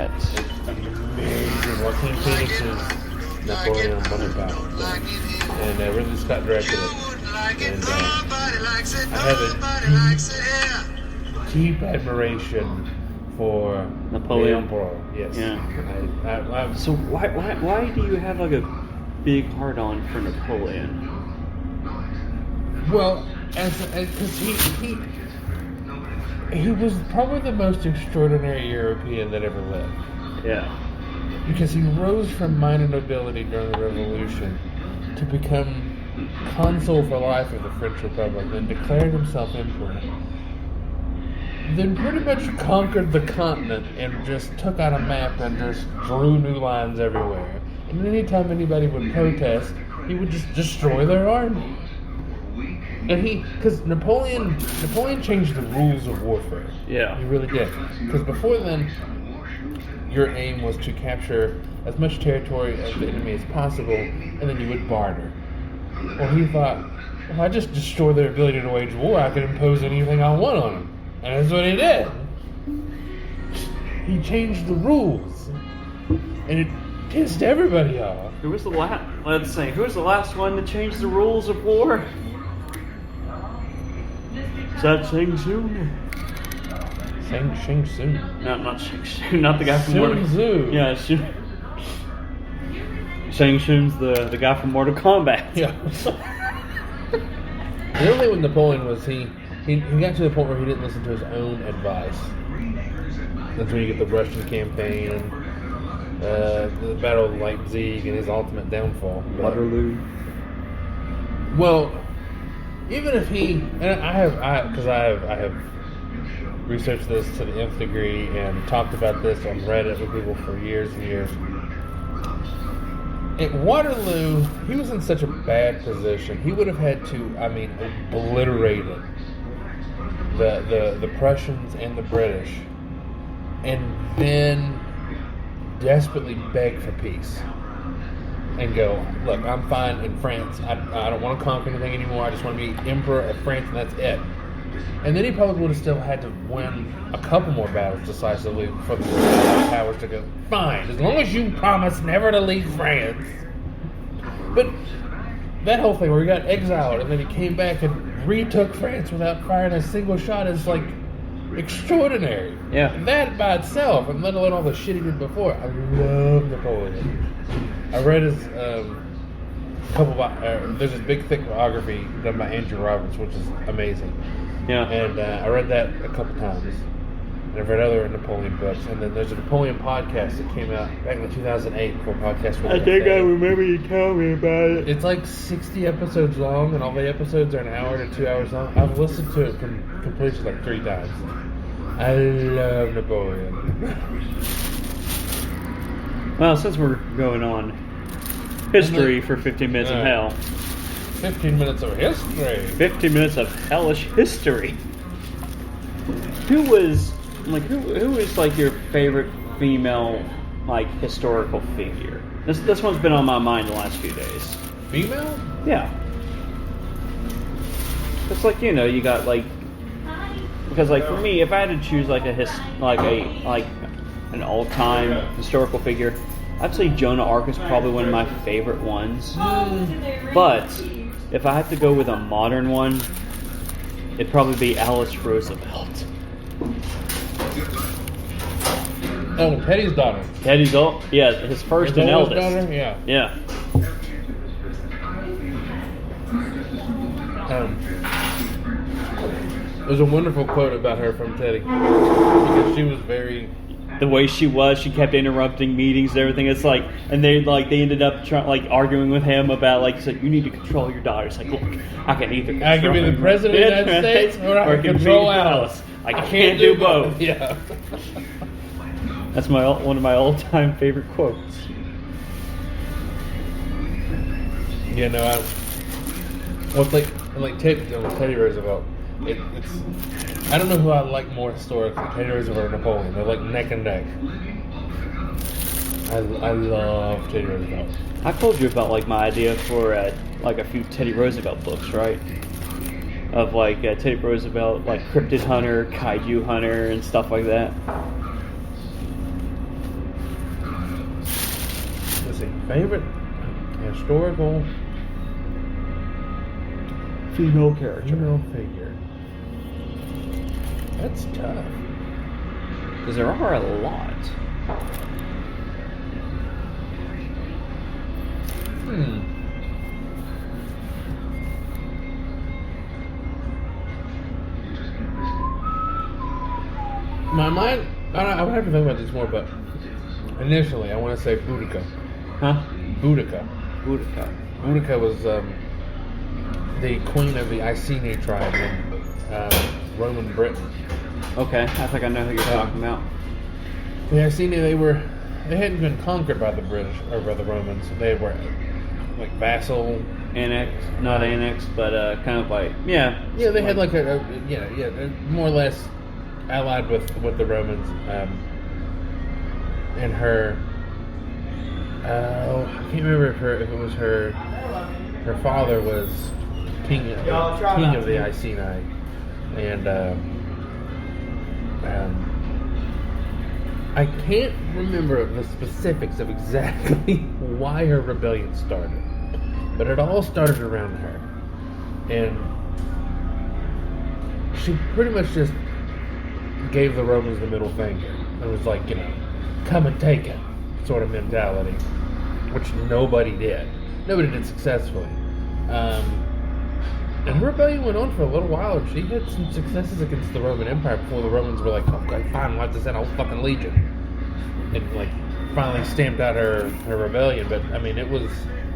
that. It's amazing. Joaquin Phoenix is Napoleon Bonaparte, and Ridley Scott directed it. And I have a deep admiration for Napoleon. the Emperor. Yes. Yeah. So why do you have like a big heart on for Napoleon? Well, because he was probably the most extraordinary European that ever lived. Yeah. Because he rose from minor nobility during the Revolution to become consul for life of the French Republic, then declared himself emperor. Then pretty much conquered the continent and just took out a map and just drew new lines everywhere. And anytime anybody would protest, he would just destroy their army. And because Napoleon changed the rules of warfare. Yeah. He really did. Because before then, your aim was to capture as much territory of the enemy as possible, and then you would barter. Well, he thought, if I just destroy their ability to wage war, I could impose anything I want on them. And that's what he did. He changed the rules. And it pissed everybody off. Who was the last one to change the rules of war? Is that Shang Tsung? Shang Tsung. No, not Shang Tsung. Not the guy from Sun Tzu. Yeah, Shang Tsung's the guy from Mortal Kombat. Yeah. The only thing with Napoleon was he got to the point where he didn't listen to his own advice. That's when you get the Russian campaign and the Battle of Leipzig and his ultimate downfall. Waterloo. Well, even if I have researched this to the nth degree and talked about this on Reddit with people for years and years. At Waterloo, he was in such a bad position. He would have had to, obliterate it. The Prussians and the British, and then desperately beg for peace. And go, look, I'm fine in France. I don't want to conquer anything anymore. I just want to be emperor of France, and that's it. And then he probably would have still had to win a couple more battles decisively for the powers to go, fine, as long as you promise never to leave France. But that whole thing where he got exiled and then he came back and retook France without firing a single shot is like extraordinary. Yeah. And that by itself, and let alone all the shit he did before. I love Napoleon. I read his there's this big thick biography done by Andrew Roberts, which is amazing. Yeah. And I read that a couple times. And I've read other Napoleon books. And then there's a Napoleon podcast that came out back in 2008 before podcast was I think I remember you telling me about it. It's like 60 episodes long, and all the episodes are an hour to 2 hours long. I've listened to it from completion like 3 times. I love Napoleon. Well, since we're going on history for 15 minutes of hell. 15 minutes of history. 15 minutes of hellish history. Who is like your favorite female like historical figure? This one's been on my mind the last few days. Female? Yeah. It's like, you got like, because like for me, if I had to choose like an all-time historical figure, I'd say Joan of Arc is probably one of my favorite ones. But if I had to go with a modern one, it'd probably be Alice Roosevelt. Oh, Teddy's daughter. Yeah, his first and eldest. Daughter? Yeah. Yeah. There's a wonderful quote about her from Teddy, because she was very... The way she kept interrupting meetings and everything. It's like, and they ended up arguing with him about like, said, you need to control your daughter. It's like, look, I can either control I can be the president of the United States, or I can control Alice. I can't do both. Yeah. That's one of my all-time favorite quotes. Yeah, no, Teddy Roosevelt. It's I don't know who I like more historically, Teddy Roosevelt or Napoleon. They're like neck and neck. I love Teddy Roosevelt. I told you about like my idea for like a few Teddy Roosevelt books, right? Of like Teddy Roosevelt, like Cryptid Hunter, Kaiju Hunter, and stuff like that. see. Favorite historical Female character. female figure. That's tough. Because there are a lot. My mind, I would have to think about this more, but initially I want to say Boudica. Huh? Boudica. Boudica. Boudica was the queen of the Iceni tribe in Roman Britain. Okay, I think I know who you're talking about. The Iceni, they hadn't been conquered by the British or by the Romans. They were like vassal. Annexed, not annexed, but kind of like, yeah. Yeah, they had like more or less allied with the Romans. And her, I can't remember if it was her father was king of the Iceni, and I can't remember the specifics of exactly why her rebellion started, but it all started around her, and she pretty much just gave the Romans the middle finger. It was like, come and take it sort of mentality, which nobody did. Nobody did successfully. And her rebellion went on for a little while, and she had some successes against the Roman Empire before the Romans were like, okay, fine, let's send a whole fucking legion. And like finally stamped out her rebellion. But I mean,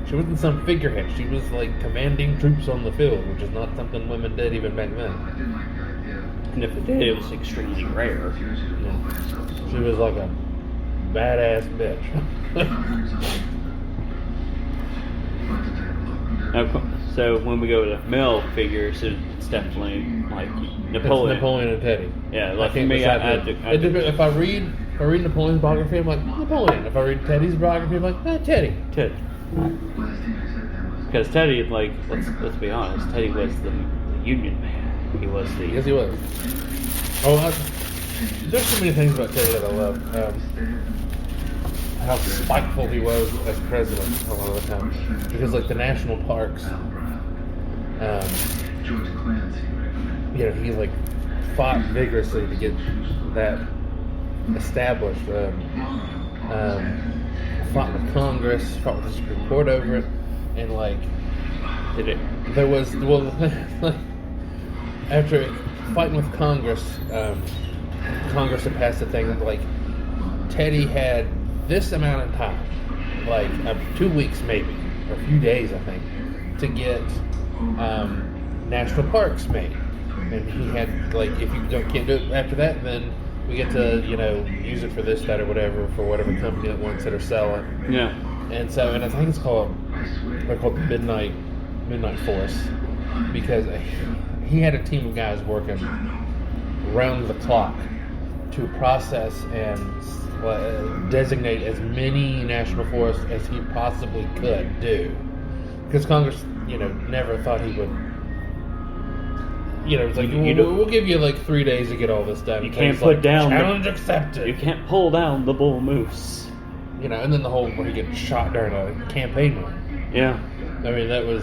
she wasn't some figurehead. She was like commanding troops on the field, which is not something women did even back then. And if it did, it was extremely rare. Yeah. She was like a badass bitch. So when we go to male figures, it's definitely like Napoleon. It's Napoleon and Teddy. Yeah, like for me, if I read Napoleon's biography, I'm like Napoleon. If I read Teddy's biography, I'm like Teddy. Because Teddy, like, let's be honest, Teddy was the Union man. He was the. Yes, he was. There's so many things about Teddy that I love. How spiteful he was as president a lot of the time, because like the national parks, he like fought vigorously to get that established. Fought with Congress, fought with the Supreme Court over it, and like there was after fighting with Congress, Congress had passed a thing that like Teddy had this amount of time, like 2 weeks maybe, or a few days I think, to get national parks made. And he had like, if you can't do it after that, then we get to use it for this, that, or whatever, for whatever company that wants it or sell it. Yeah. And so, and I think they're called the Midnight Force, because he had a team of guys working round the clock to process and designate as many national forests as he possibly could do, because Congress, never thought he would. It's like we'll give you like 3 days to get all this done. You can't put down challenge accepted. You can't pull down the bull moose. And then the whole where he gets shot during a campaign run. Yeah. I mean, that was.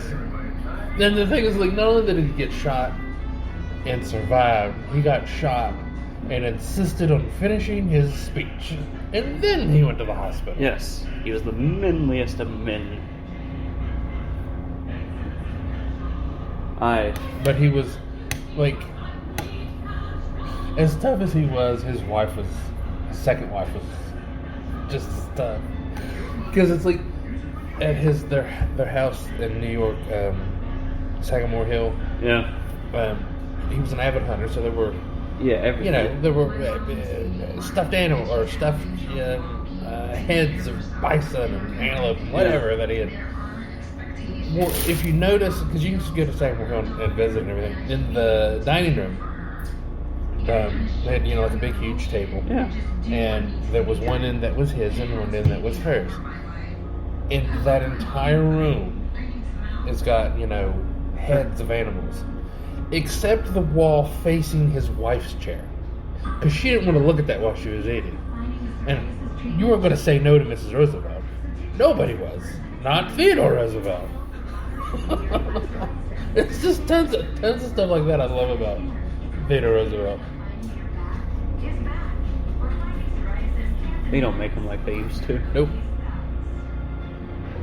Then the thing is, like, not only did he get shot and survived, he got shot and insisted on finishing his speech. And then he went to the hospital. Yes. He was the manliest of men. But he was, like, as tough as he was, his second wife was just as tough. Because it's like, at their house in New York, Sagamore Hill. Yeah. He was an avid hunter, so there were. Yeah, everything. There were stuffed animal or stuffed heads of bison and antelope and whatever that he had. Well, if you notice, because you can just go to Sagamore Hill and visit and everything, in the dining room, they had like a big huge table. Yeah. And there was one end that was his and one end that was hers. And that entire room has got heads of animals. Except the wall facing his wife's chair. Because she didn't want to look at that while she was eating. And you weren't going to say no to Mrs. Roosevelt. Nobody was. Not Theodore Roosevelt. It's just tons of stuff like that I love about Theodore Roosevelt. They don't make them like they used to. Nope.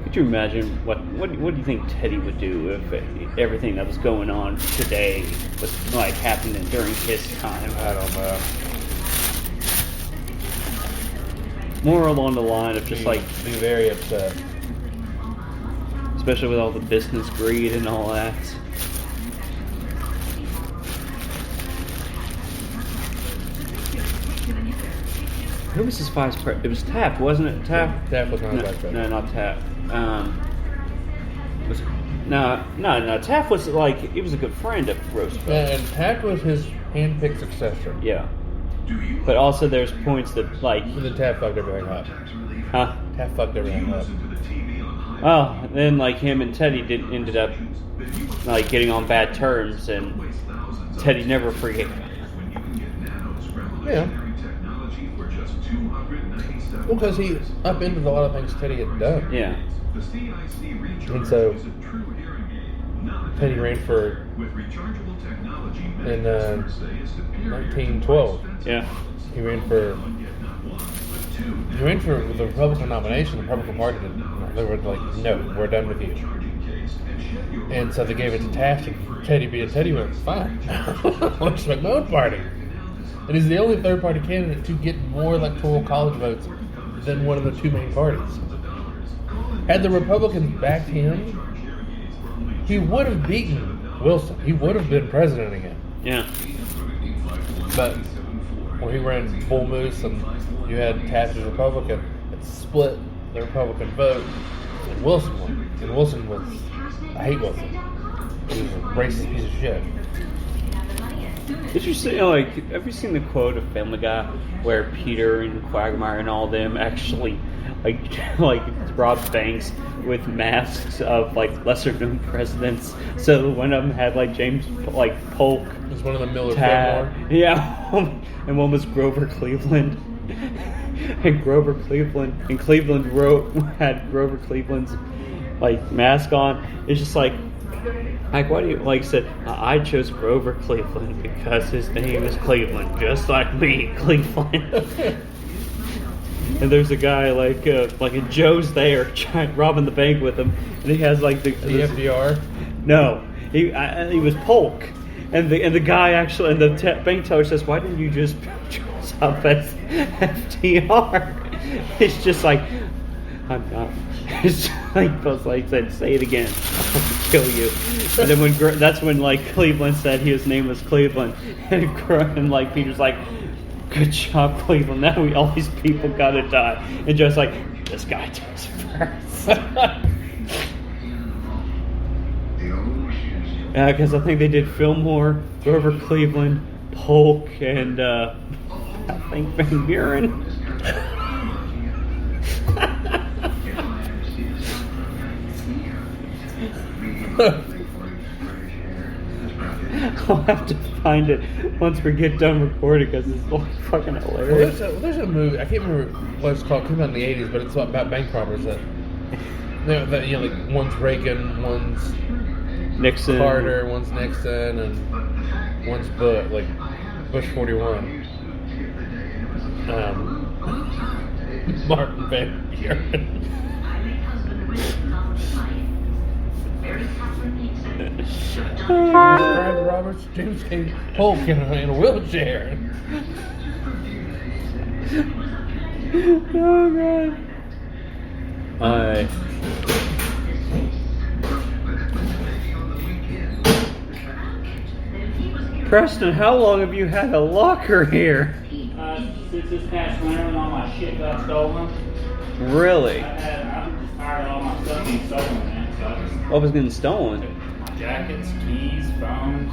Could you imagine what do you think Teddy would do if everything that was going on today was like happening during his time? I don't know. More along the line of just like, Be very upset. especially with all the business greed and all that. Who was his vice president? It was Taft, wasn't it? Taft? Taft was not No, vice president. no, not Taft. Was no. Taft was like, he was a good friend of Roosevelt. Yeah, and Taft was his hand-picked successor. Yeah. But also there's points that like, The Taft fucked everything up. huh? Taft fucked everything up. Oh, and then like him and Teddy ended up like getting on bad terms, and Teddy never forgave him. Yeah. Well, because he upended a lot of things Teddy had done. Yeah. And so Teddy ran for in 1912. Yeah. He ran for the Republican nomination. The Republican Party they were like, no, we're done with you. And so they gave it to Taft, and Teddy went, fine. Let's make my own party. And he's the only third-party candidate to get more electoral college votes than one of the two main parties. Had the Republicans backed him, he would have beaten Wilson. He would have been president again. Yeah. But when he ran Bull Moose and you had Taft as Republican, it split the Republican vote, and Wilson won. And Wilson was, I hate Wilson. He was a racist piece of shit. Did you see, like, have you seen the quote of Family Guy where Peter and Quagmire and all them actually, like robbed banks with masks of, like, lesser-known presidents? So one of them had, like, James, like, Polk. It was one of the Miller Tad, Fillmore. yeah, and one was Grover Cleveland. And Cleveland had Grover Cleveland's, like, mask on. It's just like, why do you, like, said, I chose Grover Cleveland because his name is Cleveland, just like me, Cleveland. And there's a guy like Joe's there robbing the bank with him, and he has like the FDR. No, he was Polk, and the guy actually, and the bank teller says, why didn't you just dress up as FDR? It's just like, I'm not. It's like Buzz Light said, say it again, I'll kill you. And then that's when like Cleveland said his name was Cleveland, and like Peter's like, good job, Cleveland. Now all these people gotta die, and just like, this guy dies first. Yeah, because I think they did Fillmore, Grover Cleveland, Polk, and I think Van Buren. I'll have to find it once we get done recording because it's like fucking hilarious. Well, there's a movie, I can't remember what it's called, it came out in the 80s, but it's about bank robbers that you know, like one's Reagan, one's Nixon, Carter, one's Nixon, and one's Bush 41. Martin Van Buren. Brad Roberts, James K. Polk in a wheelchair. Oh god. Preston, how long have you had a locker here? Since this past winter when all my shit got stolen. Really? I'm just tired of all my stuff being stolen, man. So What was getting stolen? my jackets, keys, phones.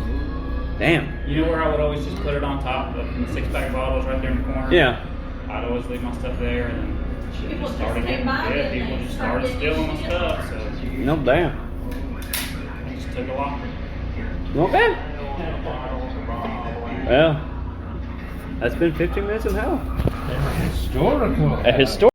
Damn. You know where I would always just put it on top of the 6-pack bottles right there in the corner? Yeah. I'd always leave my stuff there, and then shit just started people just started stealing my stuff, so No damn. I just took a locker. Okay. Had a bottle, a bottle, and Well, that's been 15 minutes of hell. Historical. A historic.